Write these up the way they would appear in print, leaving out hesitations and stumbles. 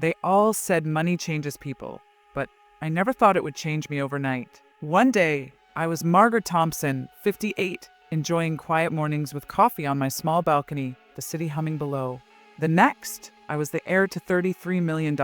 They all said money changes people, but I never thought it would change me overnight. One day, I was Margaret Thompson, 58, enjoying quiet mornings with coffee on my small balcony, the city humming below. The next, I was the heir to $33 million,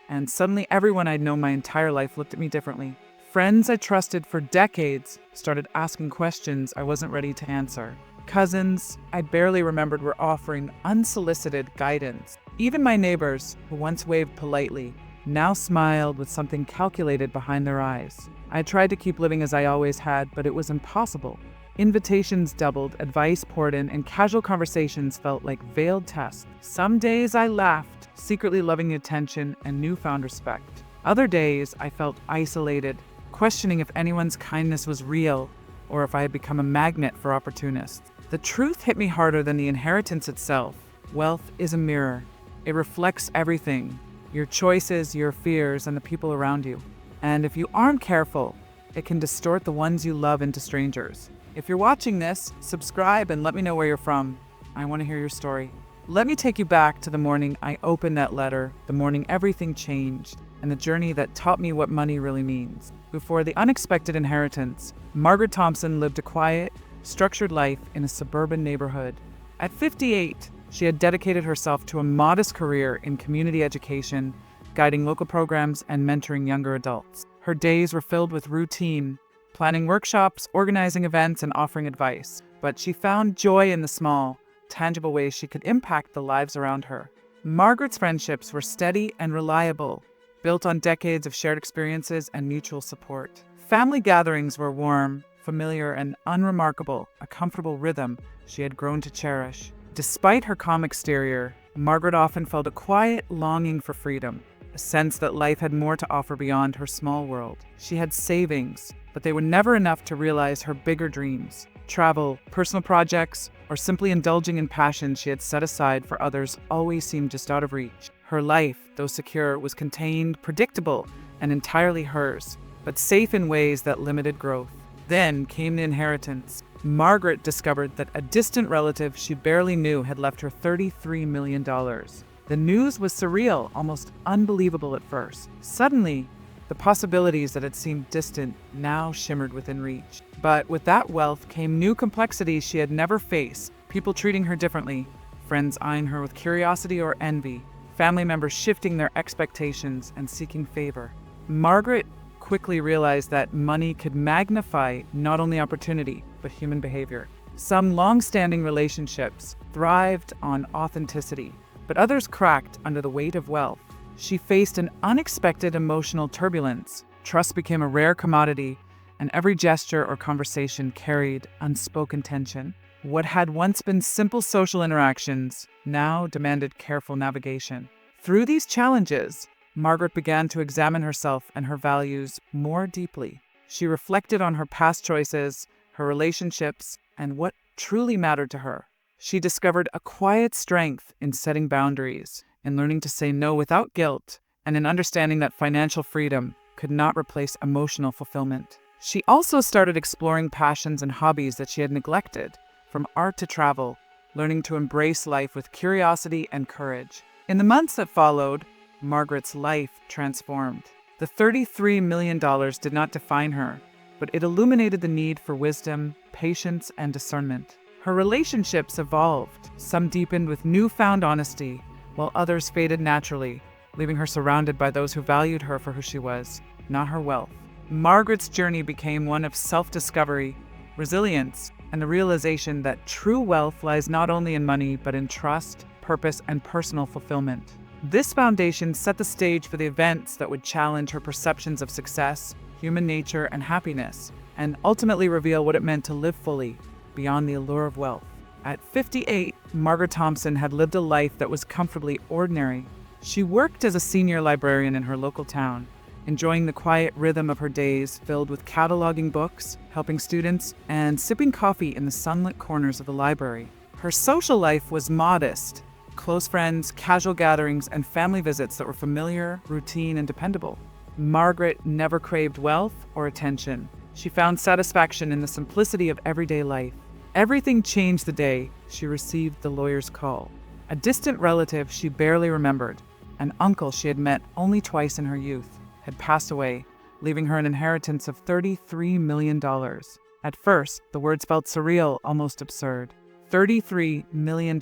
and suddenly everyone I'd known my entire life looked at me differently. Friends I trusted for decades started asking questions I wasn't ready to answer. Cousins I barely remembered were offering unsolicited guidance. Even my neighbors, who once waved politely, now smiled with something calculated behind their eyes. I tried to keep living as I always had, but it was impossible. Invitations doubled, advice poured in, and casual conversations felt like veiled tests. Some days I laughed, secretly loving the attention and newfound respect. Other days I felt isolated, questioning if anyone's kindness was real or if I had become a magnet for opportunists. The truth hit me harder than the inheritance itself. Wealth is a mirror. It reflects everything, your choices, your fears, and the people around you. And if you aren't careful, it can distort the ones you love into strangers. If you're watching this, subscribe and let me know where you're from. I want to hear your story. Let me take you back to the morning I opened that letter, the morning everything changed, and the journey that taught me what money really means. Before the unexpected inheritance, Margaret Thompson lived a quiet, structured life in a suburban neighborhood. At 58, she had dedicated herself to a modest career in community education, guiding local programs and mentoring younger adults. Her days were filled with routine, planning workshops, organizing events, and offering advice. But she found joy in the small, tangible ways she could impact the lives around her. Margaret's friendships were steady and reliable, built on decades of shared experiences and mutual support. Family gatherings were warm, familiar, and unremarkable, a comfortable rhythm she had grown to cherish. Despite her calm exterior, Margaret often felt a quiet longing for freedom, a sense that life had more to offer beyond her small world. She had savings, but they were never enough to realize her bigger dreams. Travel, personal projects, or simply indulging in passions she had set aside for others always seemed just out of reach. Her life, though secure, was contained, predictable, and entirely hers, but safe in ways that limited growth. Then came the inheritance. Margaret discovered that a distant relative she barely knew had left her $33 million. The news was surreal, almost unbelievable at first. Suddenly, the possibilities that had seemed distant now shimmered within reach. But with that wealth came new complexities she had never faced, people treating her differently, friends eyeing her with curiosity or envy, family members shifting their expectations and seeking favor. Margaret quickly realized that money could magnify not only opportunity, but human behavior. Some long-standing relationships thrived on authenticity, but others cracked under the weight of wealth. She faced an unexpected emotional turbulence. Trust became a rare commodity, and every gesture or conversation carried unspoken tension. What had once been simple social interactions now demanded careful navigation. Through these challenges, Margaret began to examine herself and her values more deeply. She reflected on her past choices, her relationships, and what truly mattered to her. She discovered a quiet strength in setting boundaries, in learning to say no without guilt, and in understanding that financial freedom could not replace emotional fulfillment. She also started exploring passions and hobbies that she had neglected, from art to travel, learning to embrace life with curiosity and courage. In the months that followed, Margaret's life transformed. The $33 million did not define her, but it illuminated the need for wisdom, patience, and discernment. Her relationships evolved. Some deepened with newfound honesty, while others faded naturally, leaving her surrounded by those who valued her for who she was, not her wealth. Margaret's journey became one of self-discovery, resilience, and the realization that true wealth lies not only in money, but in trust, purpose, and personal fulfillment. This foundation set the stage for the events that would challenge her perceptions of success, human nature, and happiness, and ultimately reveal what it meant to live fully, beyond the allure of wealth. At 58, Margaret Thompson had lived a life that was comfortably ordinary. She worked as a senior librarian in her local town, enjoying the quiet rhythm of her days filled with cataloging books, helping students, and sipping coffee in the sunlit corners of the library. Her social life was modest. Close friends, casual gatherings, and family visits that were familiar, routine, and dependable. Margaret never craved wealth or attention. She found satisfaction in the simplicity of everyday life. Everything changed the day she received the lawyer's call. A distant relative she barely remembered, An uncle she had met only twice in her youth had passed away, leaving her an inheritance of $33 million. At first, the words felt surreal, almost absurd. $33 million.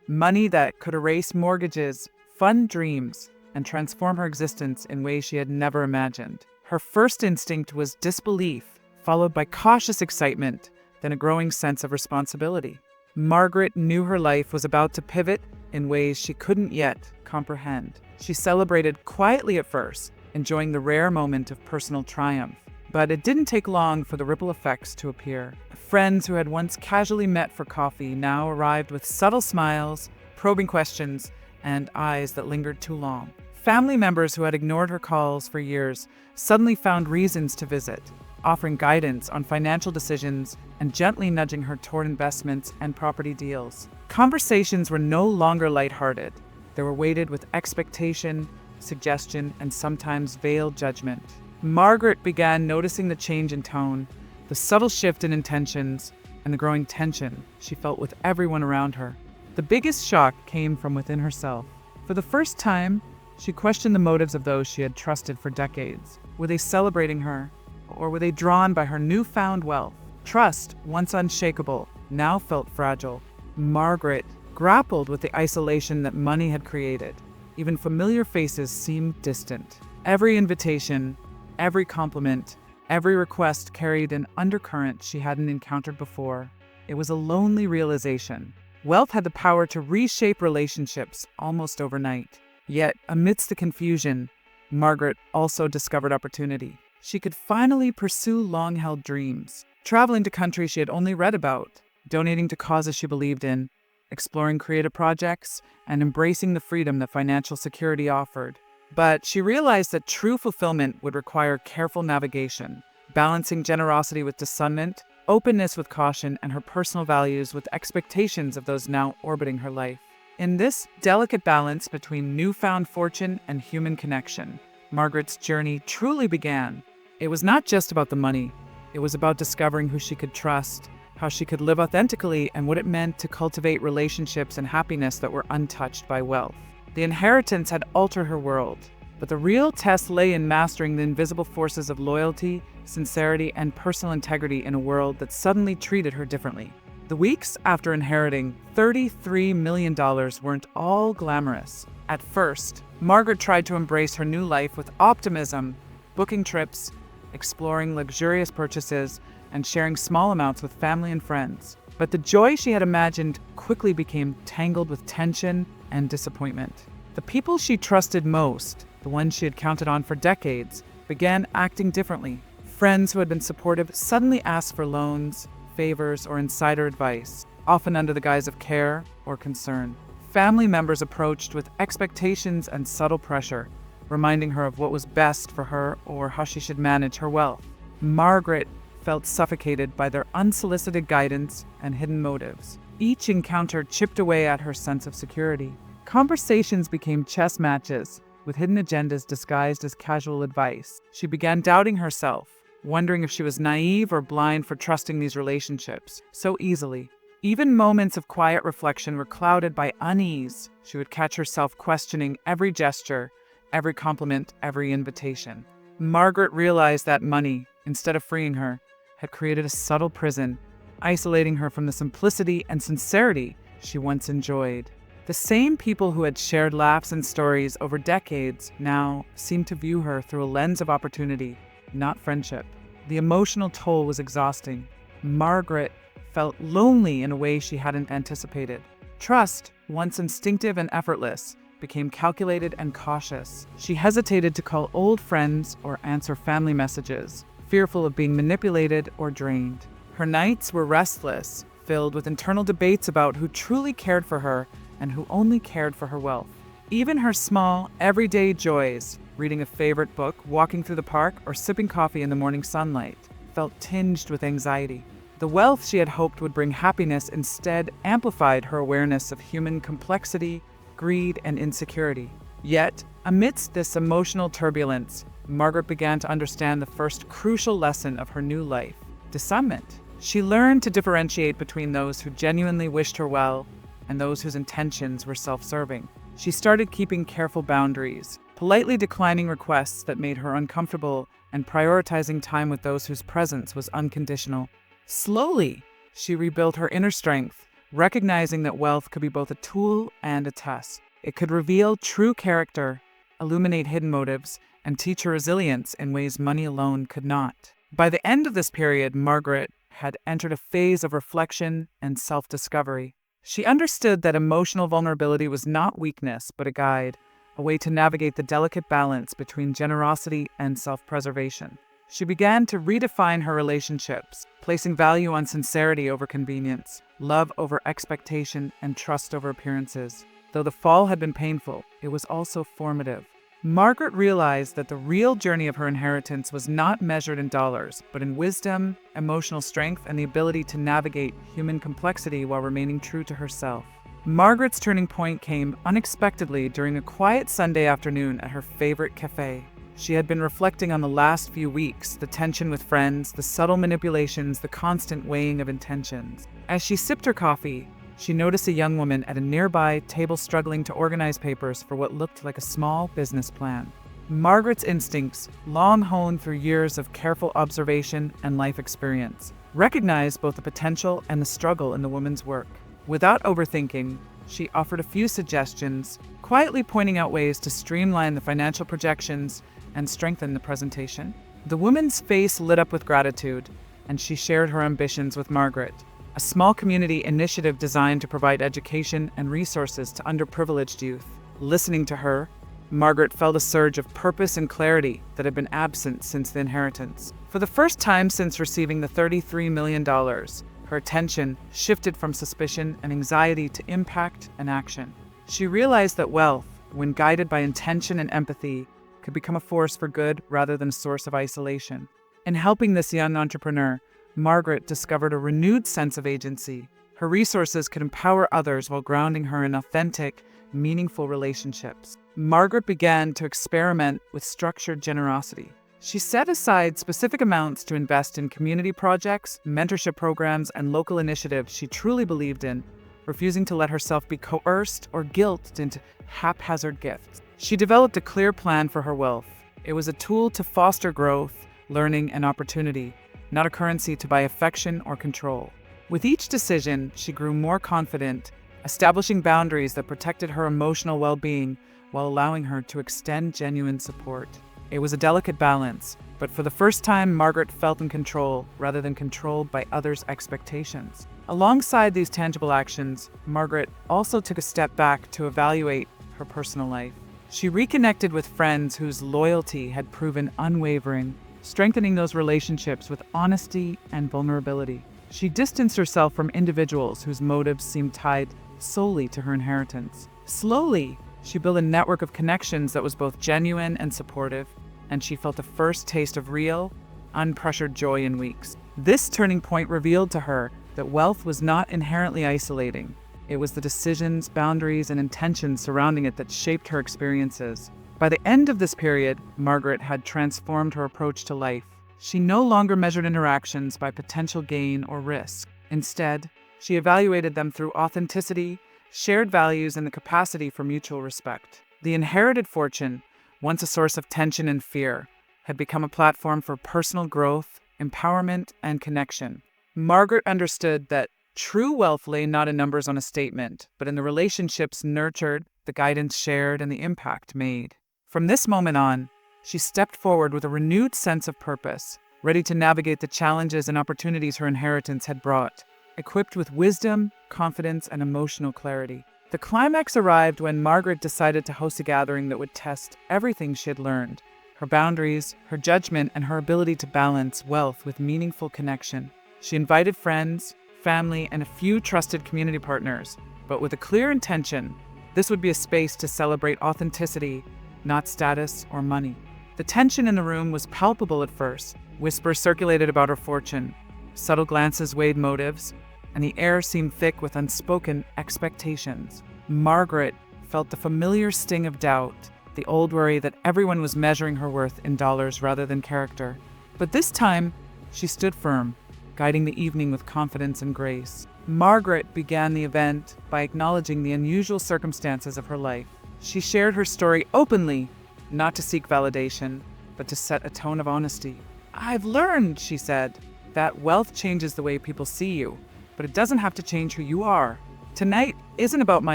Money that could erase mortgages, fund dreams, and transform her existence in ways she had never imagined. Her first instinct was disbelief, followed by cautious excitement, then a growing sense of responsibility. Margaret knew her life was about to pivot in ways she couldn't yet comprehend. She celebrated quietly at first, enjoying the rare moment of personal triumph. But it didn't take long for the ripple effects to appear. Friends who had once casually met for coffee now arrived with subtle smiles, probing questions, and eyes that lingered too long. Family members who had ignored her calls for years suddenly found reasons to visit, offering guidance on financial decisions and gently nudging her toward investments and property deals. Conversations were no longer lighthearted. They were weighted with expectation, suggestion, and sometimes veiled judgment. Margaret began noticing the change in tone, the subtle shift in intentions, and the growing tension she felt with everyone around her. The biggest shock came from within herself. For the first time, she questioned the motives of those she had trusted for decades. Were they celebrating her, or were they drawn by her newfound wealth? Trust, once unshakable, now felt fragile. Margaret grappled with the isolation that money had created. Even familiar faces seemed distant. Every invitation, every compliment, every request carried an undercurrent she hadn't encountered before. It was a lonely realization. Wealth had the power to reshape relationships almost overnight. Yet, amidst the confusion, Margaret also discovered opportunity. She could finally pursue long-held dreams, traveling to countries she had only read about, donating to causes she believed in, exploring creative projects, and embracing the freedom that financial security offered. But she realized that true fulfillment would require careful navigation, balancing generosity with discernment, openness with caution, and her personal values with expectations of those now orbiting her life. In this delicate balance between newfound fortune and human connection, Margaret's journey truly began. It was not just about the money. It was about discovering who she could trust, how she could live authentically, and what it meant to cultivate relationships and happiness that were untouched by wealth. The inheritance had altered her world, but the real test lay in mastering the invisible forces of loyalty, sincerity, and personal integrity in a world that suddenly treated her differently. The weeks after inheriting $33 million weren't all glamorous. At first, Margaret tried to embrace her new life with optimism, booking trips, exploring luxurious purchases, and sharing small amounts with family and friends. But the joy she had imagined quickly became tangled with tension and disappointment. The people she trusted most, the ones she had counted on for decades, began acting differently. Friends who had been supportive suddenly asked for loans, favors, or insider advice, often under the guise of care or concern. Family members approached with expectations and subtle pressure, reminding her of what was best for her or how she should manage her wealth. Margaret felt suffocated by their unsolicited guidance and hidden motives. Each encounter chipped away at her sense of security. Conversations became chess matches, with hidden agendas disguised as casual advice. She began doubting herself, wondering if she was naive or blind for trusting these relationships so easily. Even moments of quiet reflection were clouded by unease. She would catch herself questioning every gesture, every compliment, every invitation. Margaret realized that money, instead of freeing her, had created a subtle prison, isolating her from the simplicity and sincerity she once enjoyed. The same people who had shared laughs and stories over decades now seemed to view her through a lens of opportunity, not friendship. The emotional toll was exhausting. Margaret felt lonely in a way she hadn't anticipated. Trust, once instinctive and effortless, became calculated and cautious. She hesitated to call old friends or answer family messages, fearful of being manipulated or drained. Her nights were restless, filled with internal debates about who truly cared for her and who only cared for her wealth. Even her small, everyday joys, reading a favorite book, walking through the park, or sipping coffee in the morning sunlight, felt tinged with anxiety. The wealth she had hoped would bring happiness instead amplified her awareness of human complexity, greed, and insecurity. Yet, amidst this emotional turbulence, Margaret began to understand the first crucial lesson of her new life: discernment. She learned to differentiate between those who genuinely wished her well and those whose intentions were self-serving. She started keeping careful boundaries, politely declining requests that made her uncomfortable and prioritizing time with those whose presence was unconditional. Slowly, she rebuilt her inner strength, recognizing that wealth could be both a tool and a test. It could reveal true character, illuminate hidden motives, and teach her resilience in ways money alone could not. By the end of this period, Margaret had entered a phase of reflection and self-discovery. She understood that emotional vulnerability was not weakness, but a guide, a way to navigate the delicate balance between generosity and self-preservation. She began to redefine her relationships, placing value on sincerity over convenience, love over expectation, and trust over appearances. Though the fall had been painful, it was also formative. Margaret realized that the real journey of her inheritance was not measured in dollars, but in wisdom, emotional strength, and the ability to navigate human complexity while remaining true to herself. Margaret's turning point came unexpectedly during a quiet Sunday afternoon at her favorite cafe. She had been reflecting on the last few weeks, the tension with friends, the subtle manipulations, the constant weighing of intentions. As she sipped her coffee, she noticed a young woman at a nearby table struggling to organize papers for what looked like a small business plan. Margaret's instincts, long honed through years of careful observation and life experience, recognized both the potential and the struggle in the woman's work. Without overthinking, she offered a few suggestions, quietly pointing out ways to streamline the financial projections and strengthen the presentation. The woman's face lit up with gratitude, and she shared her ambitions with Margaret, a small community initiative designed to provide education and resources to underprivileged youth. Listening to her, Margaret felt a surge of purpose and clarity that had been absent since the inheritance. For the first time since receiving the $33 million, her attention shifted from suspicion and anxiety to impact and action. She realized that wealth, when guided by intention and empathy, could become a force for good rather than a source of isolation. In helping this young entrepreneur, Margaret discovered a renewed sense of agency. Her resources could empower others while grounding her in authentic, meaningful relationships. Margaret began to experiment with structured generosity. She set aside specific amounts to invest in community projects, mentorship programs, and local initiatives she truly believed in, refusing to let herself be coerced or guilted into haphazard gifts. She developed a clear plan for her wealth. It was a tool to foster growth, learning, and opportunity, not a currency to buy affection or control. With each decision, she grew more confident, establishing boundaries that protected her emotional well-being while allowing her to extend genuine support. It was a delicate balance, but for the first time, Margaret felt in control rather than controlled by others' expectations. Alongside these tangible actions, Margaret also took a step back to evaluate her personal life. She reconnected with friends whose loyalty had proven unwavering, strengthening those relationships with honesty and vulnerability. She distanced herself from individuals whose motives seemed tied solely to her inheritance. Slowly, she built a network of connections that was both genuine and supportive, and she felt a first taste of real, unpressured joy in weeks. This turning point revealed to her that wealth was not inherently isolating. It was the decisions, boundaries, and intentions surrounding it that shaped her experiences. By the end of this period, Margaret had transformed her approach to life. She no longer measured interactions by potential gain or risk. Instead, she evaluated them through authenticity, shared values, and the capacity for mutual respect. The inherited fortune, once a source of tension and fear, had become a platform for personal growth, empowerment, and connection. Margaret understood that true wealth lay not in numbers on a statement, but in the relationships nurtured, the guidance shared, and the impact made. From this moment on, she stepped forward with a renewed sense of purpose, ready to navigate the challenges and opportunities her inheritance had brought, equipped with wisdom, confidence, and emotional clarity. The climax arrived when Margaret decided to host a gathering that would test everything she had learned: her boundaries, her judgment, and her ability to balance wealth with meaningful connection. She invited friends, family, and a few trusted community partners, but with a clear intention: this would be a space to celebrate authenticity, not status or money. The tension in the room was palpable at first. Whispers circulated about her fortune, subtle glances weighed motives, and the air seemed thick with unspoken expectations. Margaret felt the familiar sting of doubt, the old worry that everyone was measuring her worth in dollars rather than character. But this time, she stood firm, guiding the evening with confidence and grace. Margaret began the event by acknowledging the unusual circumstances of her life. She shared her story openly, not to seek validation, but to set a tone of honesty. "I've learned," she said, "that wealth changes the way people see you, but it doesn't have to change who you are. Tonight isn't about my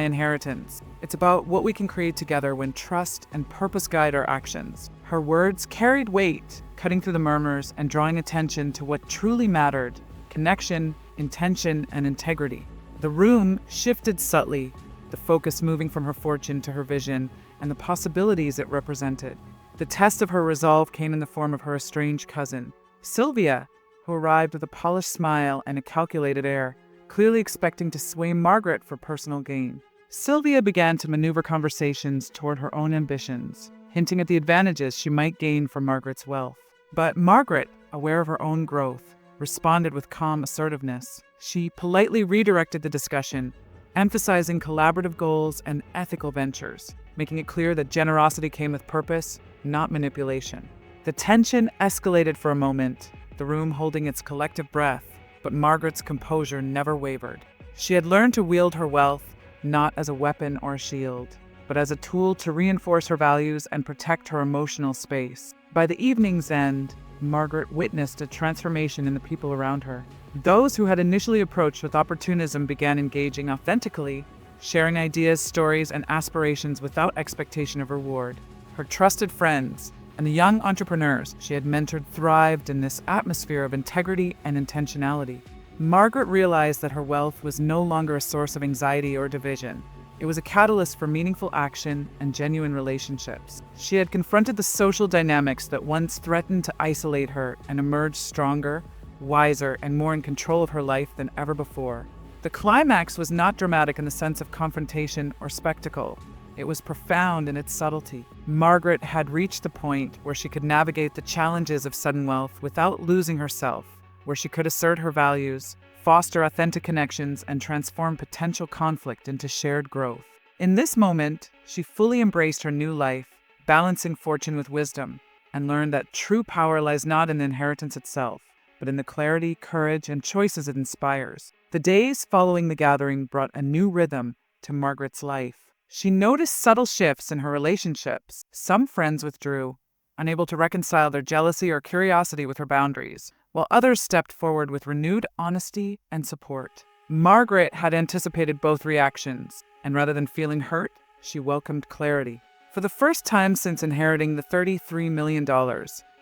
inheritance. It's about what we can create together when trust and purpose guide our actions." Her words carried weight, cutting through the murmurs and drawing attention to what truly mattered: connection, intention, and integrity. The room shifted subtly, the focus moving from her fortune to her vision and the possibilities it represented. The test of her resolve came in the form of her estranged cousin, Sylvia, who arrived with a polished smile and a calculated air, clearly expecting to sway Margaret for personal gain. Sylvia began to maneuver conversations toward her own ambitions, hinting at the advantages she might gain from Margaret's wealth. But Margaret, aware of her own growth, responded with calm assertiveness. She politely redirected the discussion, emphasizing collaborative goals and ethical ventures, making it clear that generosity came with purpose, not manipulation. The tension escalated for a moment, the room holding its collective breath, but Margaret's composure never wavered. She had learned to wield her wealth not as a weapon or a shield, but as a tool to reinforce her values and protect her emotional space. By the evening's end, Margaret witnessed a transformation in the people around her. Those who had initially approached with opportunism began engaging authentically, sharing ideas, stories, and aspirations without expectation of reward. Her trusted friends and the young entrepreneurs she had mentored thrived in this atmosphere of integrity and intentionality. Margaret realized that her wealth was no longer a source of anxiety or division. It was a catalyst for meaningful action and genuine relationships. She had confronted the social dynamics that once threatened to isolate her and emerged stronger, wiser, and more in control of her life than ever before. The climax was not dramatic in the sense of confrontation or spectacle. It was profound in its subtlety. Margaret had reached the point where she could navigate the challenges of sudden wealth without losing herself, where she could assert her values, foster authentic connections, and transform potential conflict into shared growth. In this moment, she fully embraced her new life, balancing fortune with wisdom, and learned that true power lies not in the inheritance itself, but in the clarity, courage, and choices it inspires. The days following the gathering brought a new rhythm to Margaret's life. She noticed subtle shifts in her relationships. Some friends withdrew, unable to reconcile their jealousy or curiosity with her boundaries, while others stepped forward with renewed honesty and support. Margaret had anticipated both reactions, and rather than feeling hurt, she welcomed clarity. For the first time since inheriting the $33 million,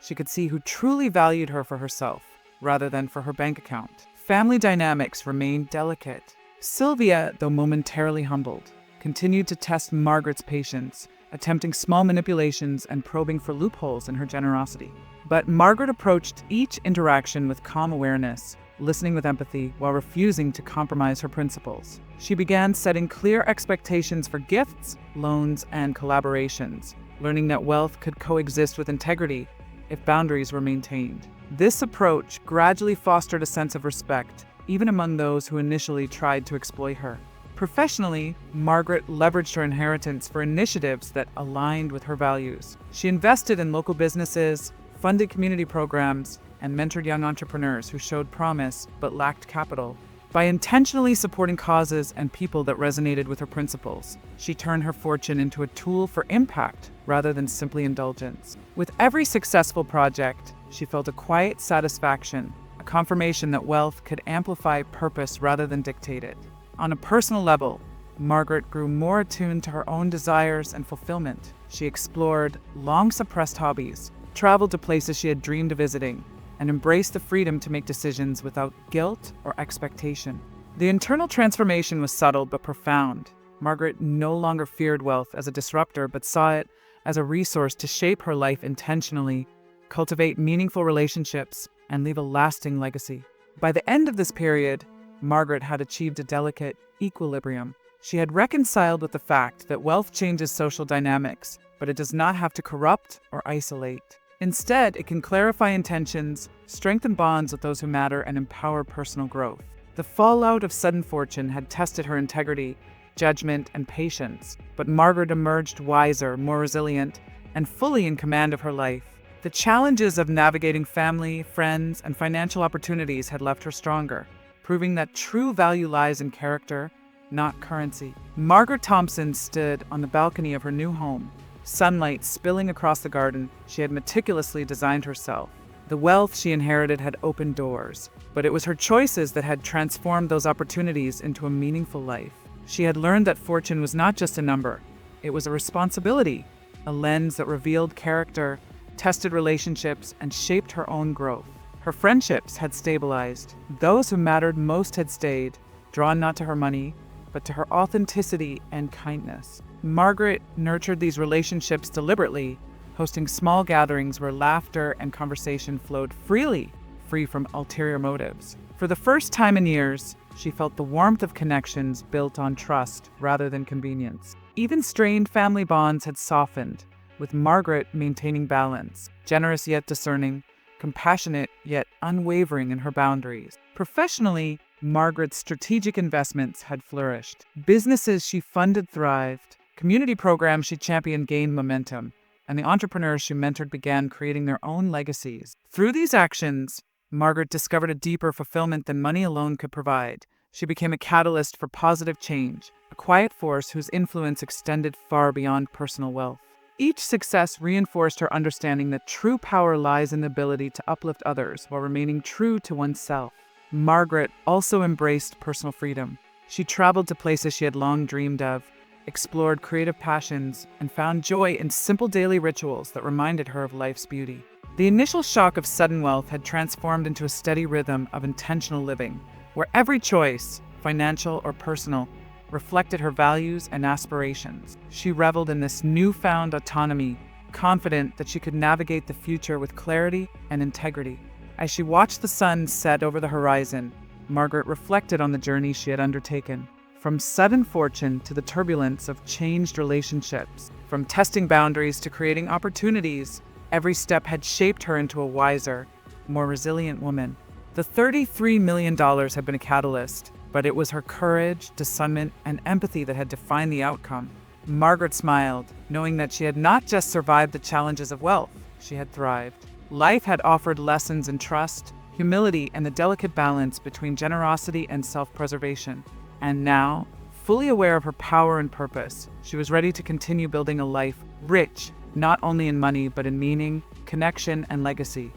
she could see who truly valued her for herself, rather than for her bank account. Family dynamics remained delicate. Sylvia, though momentarily humbled, continued to test Margaret's patience, attempting small manipulations and probing for loopholes in her generosity. But Margaret approached each interaction with calm awareness, listening with empathy while refusing to compromise her principles. She began setting clear expectations for gifts, loans, and collaborations, learning that wealth could coexist with integrity if boundaries were maintained. This approach gradually fostered a sense of respect, even among those who initially tried to exploit her. Professionally, Margaret leveraged her inheritance for initiatives that aligned with her values. She invested in local businesses, funded community programs, and mentored young entrepreneurs who showed promise but lacked capital. By intentionally supporting causes and people that resonated with her principles, she turned her fortune into a tool for impact rather than simply indulgence. With every successful project, she felt a quiet satisfaction, a confirmation that wealth could amplify purpose rather than dictate it. On a personal level, Margaret grew more attuned to her own desires and fulfillment. She explored long-suppressed hobbies, traveled to places she had dreamed of visiting, and embraced the freedom to make decisions without guilt or expectation. The internal transformation was subtle but profound. Margaret no longer feared wealth as a disruptor, but saw it as a resource to shape her life intentionally, cultivate meaningful relationships, and leave a lasting legacy. By the end of this period, Margaret had achieved a delicate equilibrium. She had reconciled with the fact that wealth changes social dynamics, but it does not have to corrupt or isolate. Instead, it can clarify intentions, strengthen bonds with those who matter, and empower personal growth. The fallout of sudden fortune had tested her integrity, judgment, and patience, but Margaret emerged wiser, more resilient, and fully in command of her life. The challenges of navigating family, friends, and financial opportunities had left her stronger, proving that true value lies in character, not currency. Margaret Thompson stood on the balcony of her new home, sunlight spilling across the garden she had meticulously designed herself. The wealth she inherited had opened doors, but it was her choices that had transformed those opportunities into a meaningful life. She had learned that fortune was not just a number, it was a responsibility, a lens that revealed character, tested relationships, and shaped her own growth. Her friendships had stabilized. Those who mattered most had stayed, drawn not to her money, but to her authenticity and kindness. Margaret nurtured these relationships deliberately, hosting small gatherings where laughter and conversation flowed freely, free from ulterior motives. For the first time in years, she felt the warmth of connections built on trust rather than convenience. Even strained family bonds had softened, with Margaret maintaining balance, generous yet discerning, compassionate yet unwavering in her boundaries. Professionally, Margaret's strategic investments had flourished. Businesses she funded thrived, community programs she championed gained momentum, and the entrepreneurs she mentored began creating their own legacies. Through these actions, Margaret discovered a deeper fulfillment than money alone could provide. She became a catalyst for positive change, a quiet force whose influence extended far beyond personal wealth. Each success reinforced her understanding that true power lies in the ability to uplift others while remaining true to oneself. Margaret also embraced personal freedom. She traveled to places she had long dreamed of, explored creative passions, and found joy in simple daily rituals that reminded her of life's beauty. The initial shock of sudden wealth had transformed into a steady rhythm of intentional living, where every choice, financial or personal, reflected her values and aspirations. She reveled in this newfound autonomy, confident that she could navigate the future with clarity and integrity. As she watched the sun set over the horizon, Margaret reflected on the journey she had undertaken. From sudden fortune to the turbulence of changed relationships, from testing boundaries to creating opportunities, every step had shaped her into a wiser, more resilient woman. The $33 million had been a catalyst, but it was her courage, discernment, and empathy that had defined the outcome. Margaret smiled, knowing that she had not just survived the challenges of wealth, she had thrived. Life had offered lessons in trust, humility, and the delicate balance between generosity and self-preservation. And now, fully aware of her power and purpose, she was ready to continue building a life rich, not only in money, but in meaning, connection, and legacy.